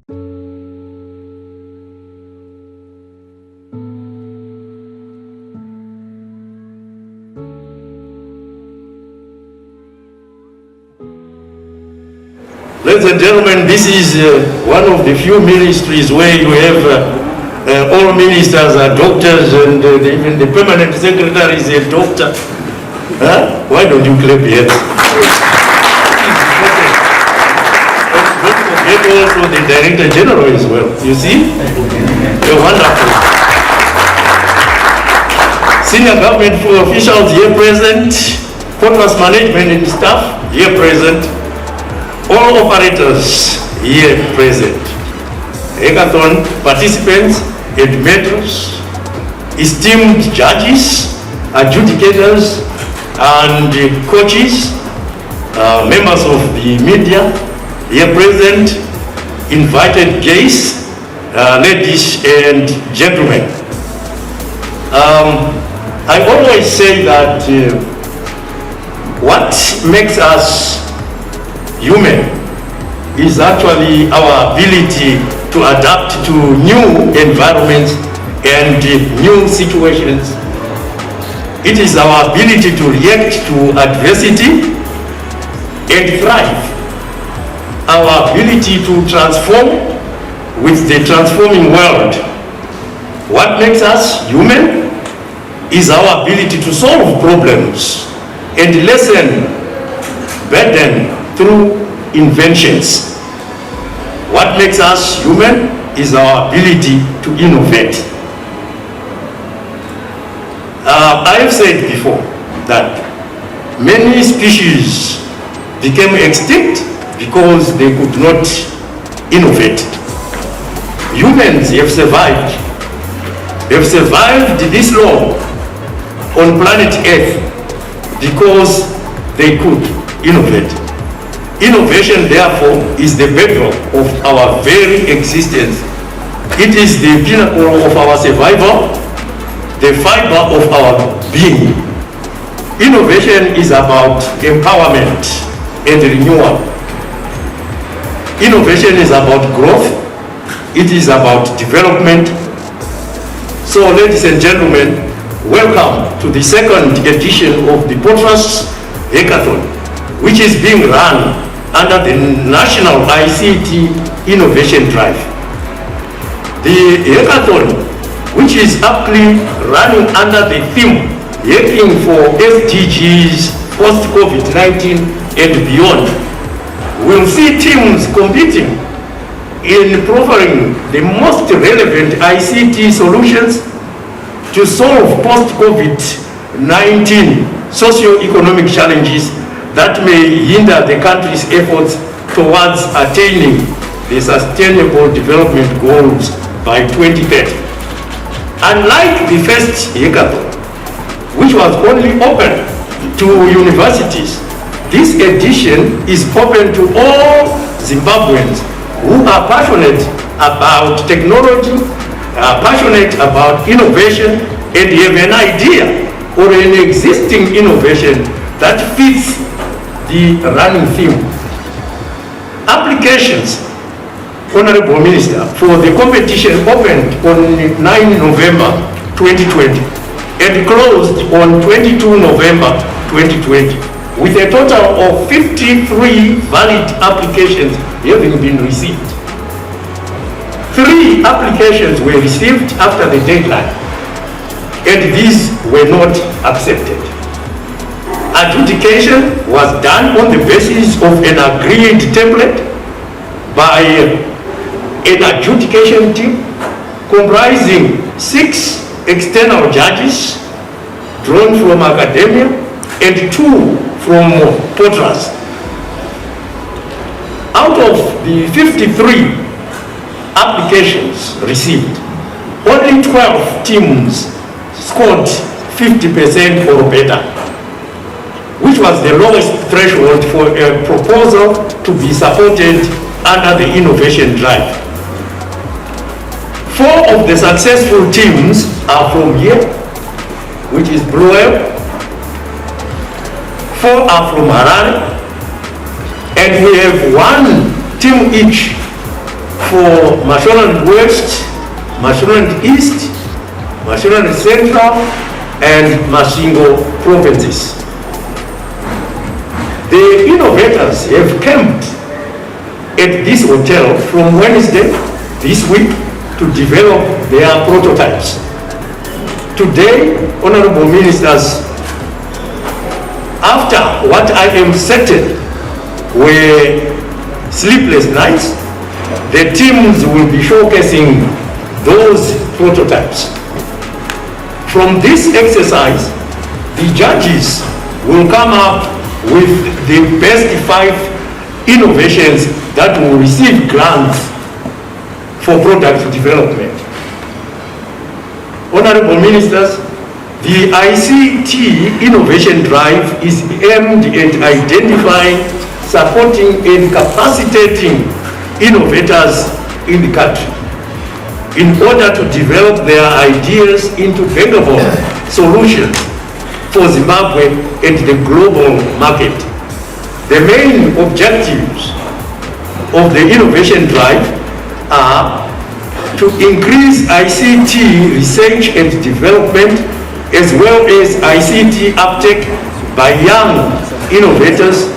Ladies and gentlemen, this is one of the few ministries where you have all ministers are doctors, and even the permanent secretary is a doctor. Huh? Why don't you clap yet? Don't forget also the Director General as well. You see? You're wonderful. Senior government officials here present, contract management and staff here present, all operators here present, Hackathon participants, admirers, esteemed judges, adjudicators, and coaches, members of the media here present, invited guests, ladies and gentlemen. I always say that what makes us human is actually our ability to adapt to new environments and new situations. It is our ability to react to adversity and thrive. Our ability to transform with the transforming world. What makes us human is our ability to solve problems and lessen burden through inventions. What makes us human is our ability to innovate. I have said before that many species became extinct because they could not innovate. Humans have survived. They've survived this long on planet Earth because they could innovate. Innovation, therefore, is the bedrock of our very existence. It is the pinnacle of our survival, the fiber of our being. Innovation is about empowerment and renewal. Innovation is about growth. It is about development. So, ladies and gentlemen, welcome to the second edition of the Potras Hackathon, which is being run under the National ICT Innovation Drive. The Hackathon, which is aptly running under the theme Hacking for SDGs post-COVID-19 and beyond, will see teams competing in providing the most relevant ICT solutions to solve post-COVID-19 socio-economic challenges that may hinder the country's efforts towards attaining the Sustainable Development Goals by 2030. Unlike the first Hackathon, which was only open to universities, this edition is open to all Zimbabweans who are passionate about technology, are passionate about innovation, and have an idea or an existing innovation that fits the running theme. Applications, Honorable Minister, for the competition opened on 9 November 2020 and closed on 22 November 2020 with a total of 53 valid applications having been received. 3 applications were received after the deadline, and these were not accepted. Adjudication was done on the basis of an agreed template by an adjudication team comprising 6 external judges drawn from academia and 2 from Potras. Out of the 53 applications received, only 12 teams scored 50% or better, which was the lowest threshold for a proposal to be supported under the innovation drive. 4 of the successful teams are from here, which is Bulawayo. 4 are from Harare, and we have 1 team each for Mashonaland West, Mashonaland East, Mashonaland Central, and Mashingo provinces. The innovators have camped at this hotel from Wednesday this week to develop their prototypes. Today, Honorable Ministers, after what I am certain were sleepless nights, the teams will be showcasing those prototypes. From this exercise, the judges will come up with the best 5 innovations that will receive grants for product development. Honorable Ministers, the ICT Innovation Drive is aimed at identifying, supporting, and capacitating innovators in the country in order to develop their ideas into bankable solutions for Zimbabwe and the global market. The main objectives of the Innovation Drive are to increase ICT research and development, as well as ICT uptake by young innovators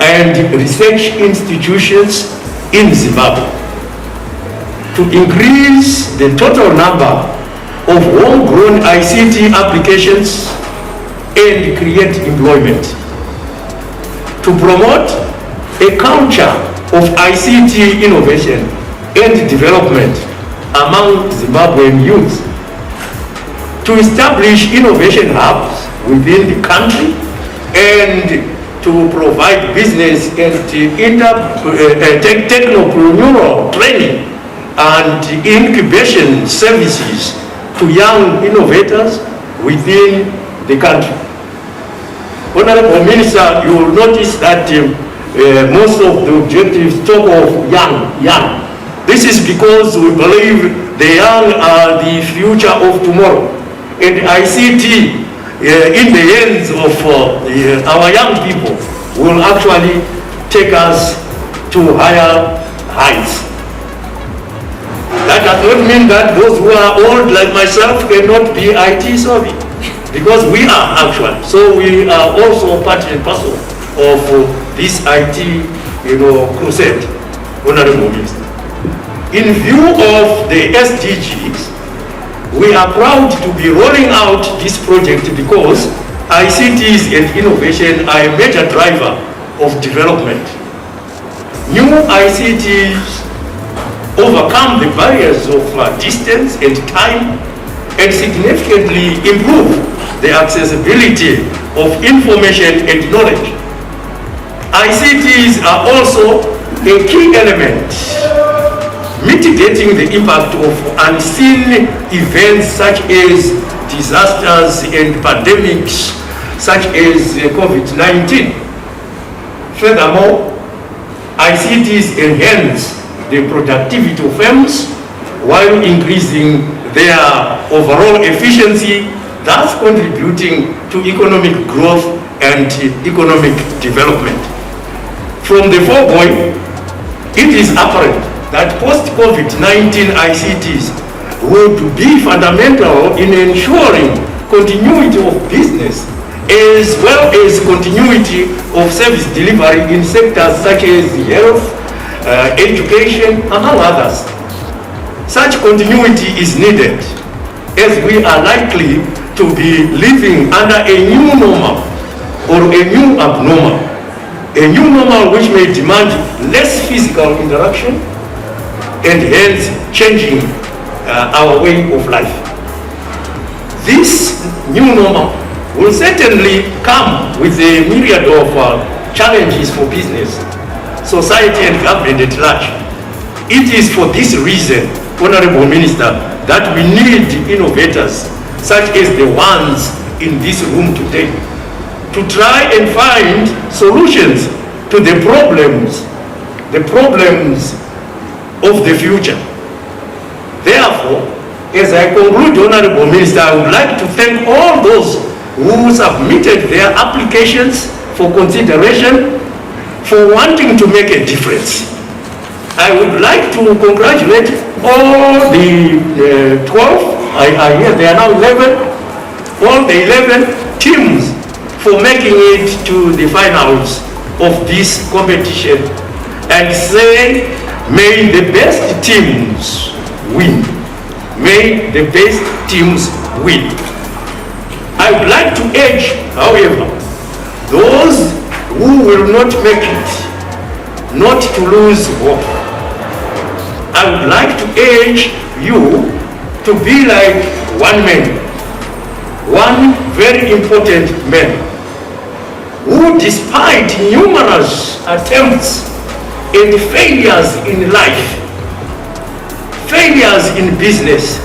and research institutions in Zimbabwe, to increase the total number of homegrown ICT applications and create employment, to promote a culture of ICT innovation and development among Zimbabwean youth, to establish innovation hubs within the country, and to provide business and technopreneurial training and incubation services to young innovators within the country. Honorable Minister, you will notice that most of the objectives talk of young. This is because we believe the young are the future of tomorrow, and ICT in the hands of our young people will actually take us to higher heights. That does not mean that those who are old like myself cannot be IT savvy, because we are actually. So we are also part and parcel of this IT, crusade, Honorable Minister. In view of the SDGs, we are proud to be rolling out this project because ICTs and innovation are a major driver of development. New ICTs overcome the barriers of distance and time and significantly improve the accessibility of information and knowledge. ICTs are also a key element mitigating the impact of unseen events such as disasters and pandemics such as COVID-19. Furthermore, ICTs enhance the productivity of firms while increasing their overall efficiency, thus contributing to economic growth and economic development. From the foregoing, it is apparent that post-COVID-19 ICTs would be fundamental in ensuring continuity of business as well as continuity of service delivery in sectors such as health, education, among others. Such continuity is needed as we are likely to be living under a new normal or a new abnormal. A new normal which may demand less physical interaction and hence changing our way of life. This new normal will certainly come with a myriad of challenges for business, society and government at large. It is for this reason, Honorable Minister, that we need innovators such as the ones in this room today to try and find solutions to the problems of the future. Therefore, as I conclude, Honorable Minister, I would like to thank all those who submitted their applications for consideration, for wanting to make a difference. I would like to congratulate all the 12, I hear they are now 11, all the 11 teams for making it to the finals of this competition, and say, may the best teams win. May the best teams win. I would like to urge, however, those who will not make it, not to lose hope. I would like to urge you to be like one man, one very important man, who despite numerous attempts and failures in life, failures in business,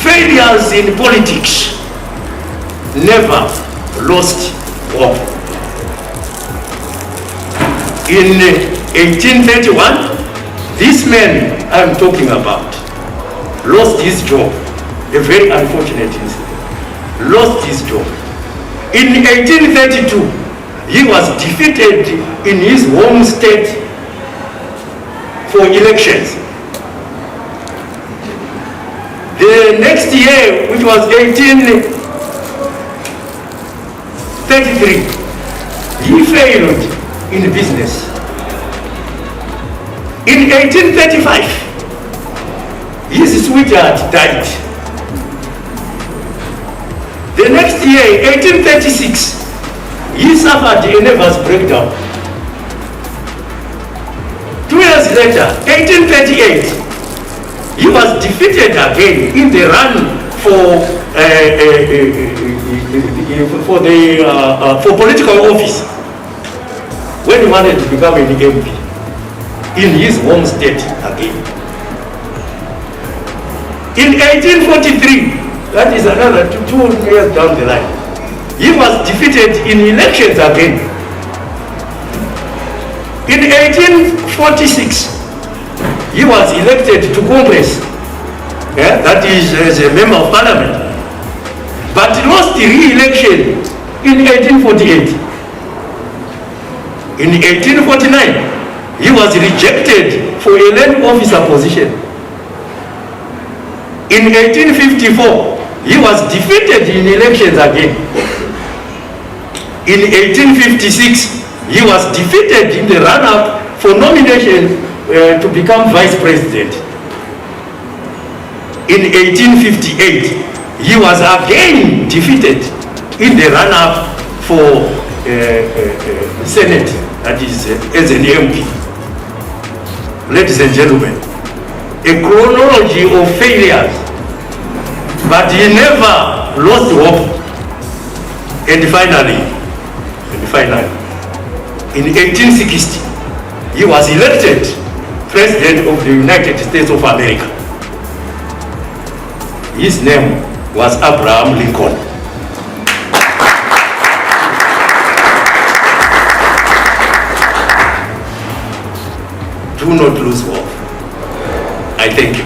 failures in politics, never lost hope. In 1831, this man I'm talking about lost his job, a very unfortunate incident, lost his job. In 1832, he was defeated in his home state for elections. The next year, which was 1833, he failed in business. In 1835, his sweetheart died. The next year, 1836, he suffered a nervous breakdown. 2 years later, 1838, he was defeated again in the run for political office when he wanted to become an MP in his home state again. In 1843, that is another 2 years down the line, he was defeated in elections again. In 1846, he was elected to Congress, that is as a member of parliament, but lost the re-election in 1848. In 1849, he was rejected for a land officer position. In 1854, he was defeated in elections again. In 1856, he was defeated in the run-up for nomination to become vice president. In 1858, he was again defeated in the run-up for Senate, that is as an MP. Ladies and gentlemen, a chronology of failures, but he never lost hope. And finally, in 1860, he was elected President of the United States of America. His name was Abraham Lincoln. Do not lose hope. I thank you.